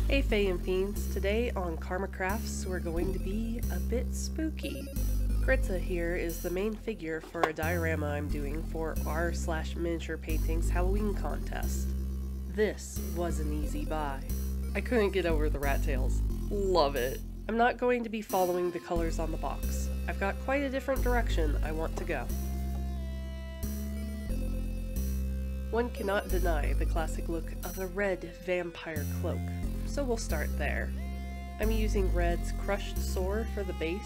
Hey Fae and Fiends, today on Karma Crafts we're going to be a bit spooky. Kritza here is the main figure for a diorama I'm doing for r/miniature paintings Halloween contest. This was an easy buy. I couldn't get over the rat tails. Love it. I'm not going to be following the colors on the box. I've got quite a different direction I want to go. One cannot deny the classic look of a red vampire cloak, so we'll start there. I'm using red's crushed soar for the base,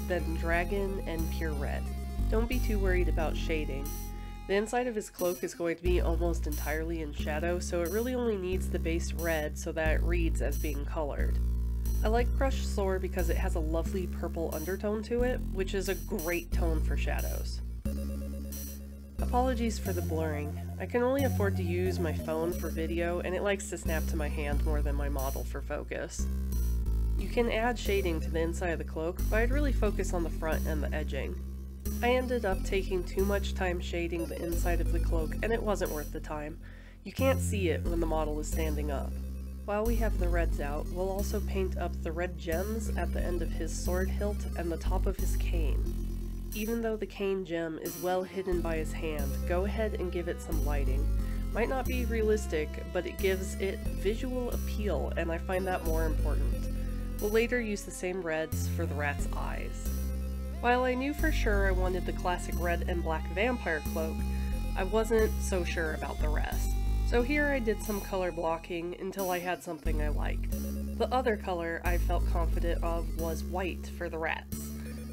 then dragon and pure red. Don't be too worried about shading. The inside of his cloak is going to be almost entirely in shadow, so it really only needs the base red so that it reads as being colored. I like crushed soar because it has a lovely purple undertone to it, which is a great tone for shadows. Apologies for the blurring. I can only afford to use my phone for video, and it likes to snap to my hand more than my model for focus. You can add shading to the inside of the cloak, but I'd really focus on the front and the edging. I ended up taking too much time shading the inside of the cloak, and it wasn't worth the time. You can't see it when the model is standing up. While we have the reds out, we'll also paint up the red gems at the end of his sword hilt and the top of his cane. Even though the cane gem is well hidden by his hand, go ahead and give it some lighting. Might not be realistic, but it gives it visual appeal, and I find that more important. We'll later use the same reds for the rat's eyes. While I knew for sure I wanted the classic red and black vampire cloak, I wasn't so sure about the rest. So here I did some color blocking until I had something I liked. The other color I felt confident of was white for the rats.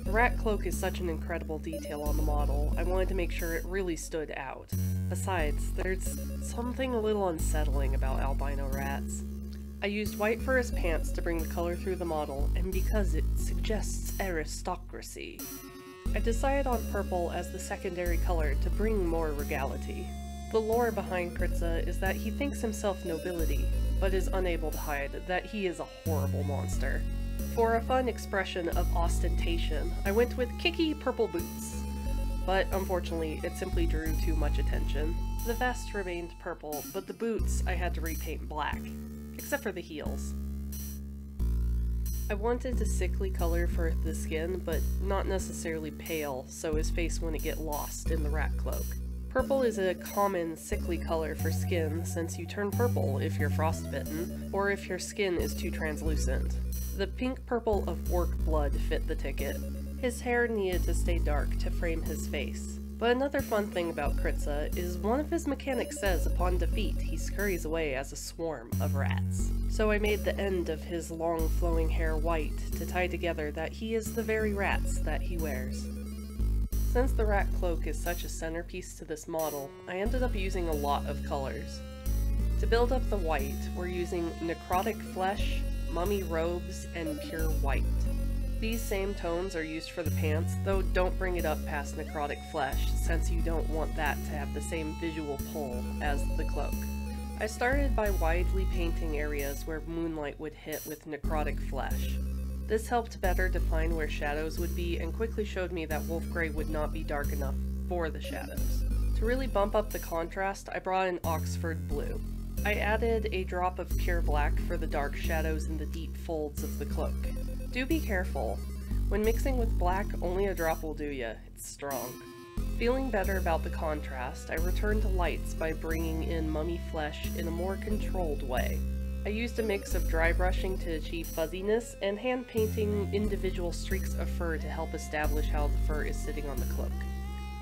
The rat cloak is such an incredible detail on the model, I wanted to make sure it really stood out. Besides, there's something a little unsettling about albino rats. I used white for his pants to bring the color through the model, and because it suggests aristocracy. I decided on purple as the secondary color to bring more regality. The lore behind Kritza is that he thinks himself nobility, but is unable to hide that he is a horrible monster. For a fun expression of ostentation, I went with kicky purple boots, but unfortunately it simply drew too much attention. The vest remained purple, but the boots I had to repaint black, except for the heels. I wanted a sickly color for the skin, but not necessarily pale, so his face wouldn't get lost in the rat cloak. Purple is a common sickly color for skin since you turn purple if you're frostbitten, or if your skin is too translucent. The pink purple of orc blood fit the ticket. His hair needed to stay dark to frame his face. But another fun thing about Kritza is one of his mechanics says upon defeat he scurries away as a swarm of rats. So I made the end of his long flowing hair white to tie together that he is the very rats that he wears. Since the rat cloak is such a centerpiece to this model, I ended up using a lot of colors. To build up the white, we're using necrotic flesh, mummy robes, and pure white. These same tones are used for the pants, though don't bring it up past necrotic flesh, since you don't want that to have the same visual pull as the cloak. I started by widely painting areas where moonlight would hit with necrotic flesh. This helped better define where shadows would be and quickly showed me that wolf grey would not be dark enough for the shadows. To really bump up the contrast, I brought in Oxford blue. I added a drop of pure black for the dark shadows in the deep folds of the cloak. Do be careful. When mixing with black, only a drop will do ya. It's strong. Feeling better about the contrast, I returned to lights by bringing in mummy flesh in a more controlled way. I used a mix of dry brushing to achieve fuzziness and hand painting individual streaks of fur to help establish how the fur is sitting on the cloak.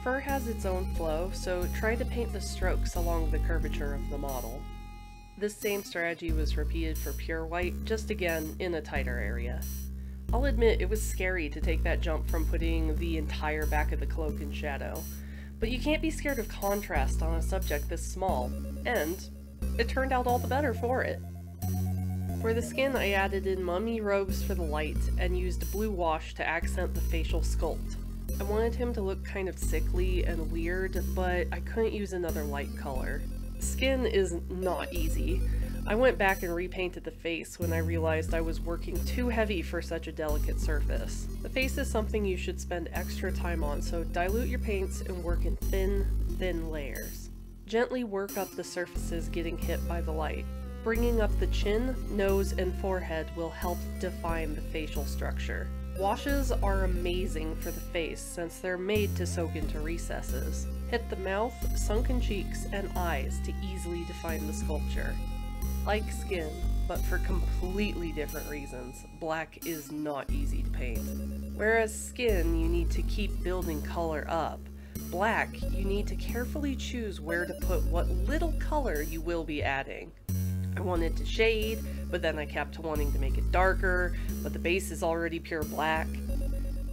Fur has its own flow, so try to paint the strokes along the curvature of the model. This same strategy was repeated for pure white, just again in a tighter area. I'll admit it was scary to take that jump from putting the entire back of the cloak in shadow, but you can't be scared of contrast on a subject this small, and it turned out all the better for it. For the skin, I added in mummy robes for the light and used blue wash to accent the facial sculpt. I wanted him to look kind of sickly and weird, but I couldn't use another light color. Skin is not easy. I went back and repainted the face when I realized I was working too heavy for such a delicate surface. The face is something you should spend extra time on, so dilute your paints and work in thin layers. Gently work up the surfaces getting hit by the light. Bringing up the chin, nose, and forehead will help define the facial structure. Washes are amazing for the face since they're made to soak into recesses. Hit the mouth, sunken cheeks, and eyes to easily define the sculpture. Like skin, but for completely different reasons, black is not easy to paint. Whereas skin, you need to keep building color up. Black, you need to carefully choose where to put what little color you will be adding. I wanted to shade, but then I kept wanting to make it darker, but the base is already pure black.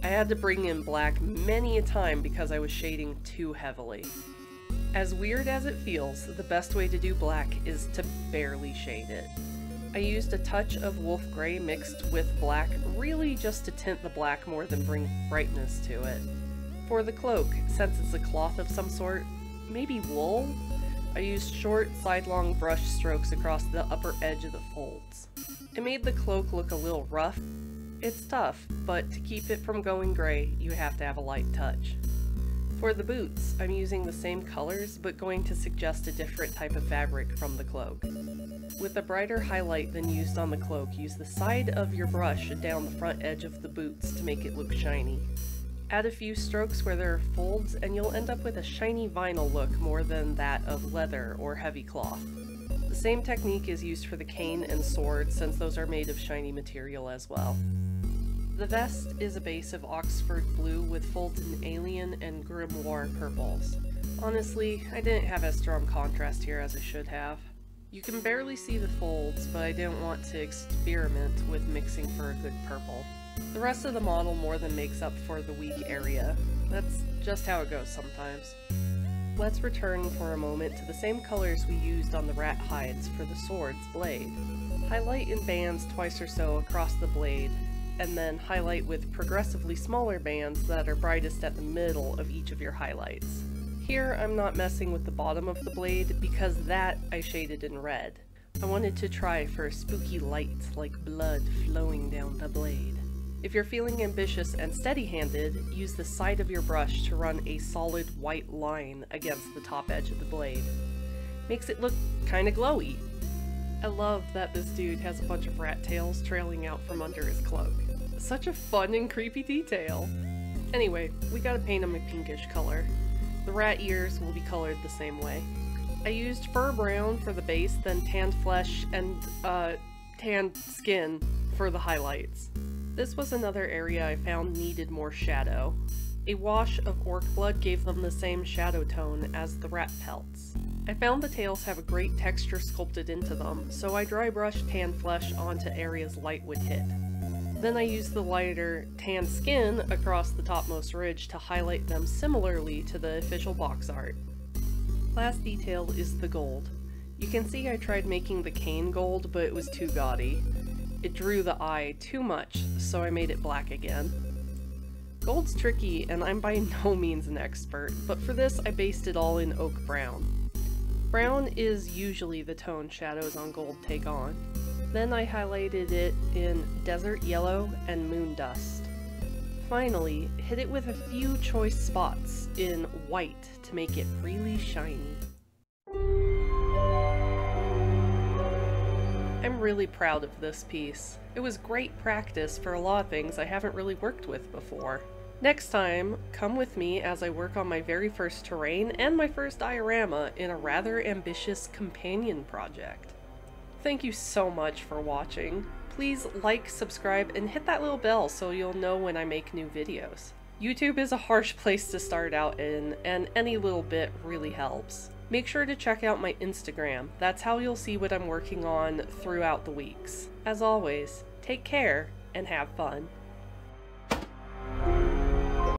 I had to bring in black many a time because I was shading too heavily. As weird as it feels, the best way to do black is to barely shade it. I used a touch of wolf gray mixed with black, really just to tint the black more than bring brightness to it. For the cloak, since it's a cloth of some sort, maybe wool, I used short, sidelong brush strokes across the upper edge of the folds. It made the cloak look a little rough. It's tough, but to keep it from going gray, you have to have a light touch. For the boots, I'm using the same colors, but going to suggest a different type of fabric from the cloak. With a brighter highlight than used on the cloak, use the side of your brush down the front edge of the boots to make it look shiny. Add a few strokes where there are folds, and you'll end up with a shiny vinyl look more than that of leather or heavy cloth. The same technique is used for the cane and sword, since those are made of shiny material as well. The vest is a base of Oxford blue with folds in alien and grimoire purples. Honestly, I didn't have as strong contrast here as I should have. You can barely see the folds, but I didn't want to experiment with mixing for a good purple. The rest of the model more than makes up for the weak area. That's just how it goes sometimes. Let's return for a moment to the same colors we used on the rat hides for the sword's blade. Highlight in bands twice or so across the blade, and then highlight with progressively smaller bands that are brightest at the middle of each of your highlights. Here I'm not messing with the bottom of the blade because that I shaded in red. I wanted to try for a spooky light like blood flowing down the blade. If you're feeling ambitious and steady-handed, use the side of your brush to run a solid white line against the top edge of the blade. Makes it look kinda glowy. I love that this dude has a bunch of rat tails trailing out from under his cloak. Such a fun and creepy detail. Anyway, we gotta paint him a pinkish color. The rat ears will be colored the same way. I used fur brown for the base, then tanned flesh and tanned skin for the highlights. This was another area I found needed more shadow. A wash of orc blood gave them the same shadow tone as the rat pelts. I found the tails have a great texture sculpted into them, so I dry brushed tan flesh onto areas light would hit. Then I used the lighter tan skin across the topmost ridge to highlight them similarly to the official box art. Last detail is the gold. You can see I tried making the cane gold, but it was too gaudy. It drew the eye too much, so I made it black again. Gold's tricky, and I'm by no means an expert, but for this I based it all in oak brown. Brown is usually the tone shadows on gold take on. Then I highlighted it in desert yellow and moon dust. Finally, hit it with a few choice spots in white to make it really shiny. I'm really proud of this piece. It was great practice for a lot of things I haven't really worked with before. Next time, come with me as I work on my very first terrain and my first diorama in a rather ambitious companion project. Thank you so much for watching. Please like, subscribe, and hit that little bell so you'll know when I make new videos. YouTube is a harsh place to start out in, and any little bit really helps. Make sure to check out my Instagram. That's how you'll see what I'm working on throughout the weeks. As always, take care and have fun.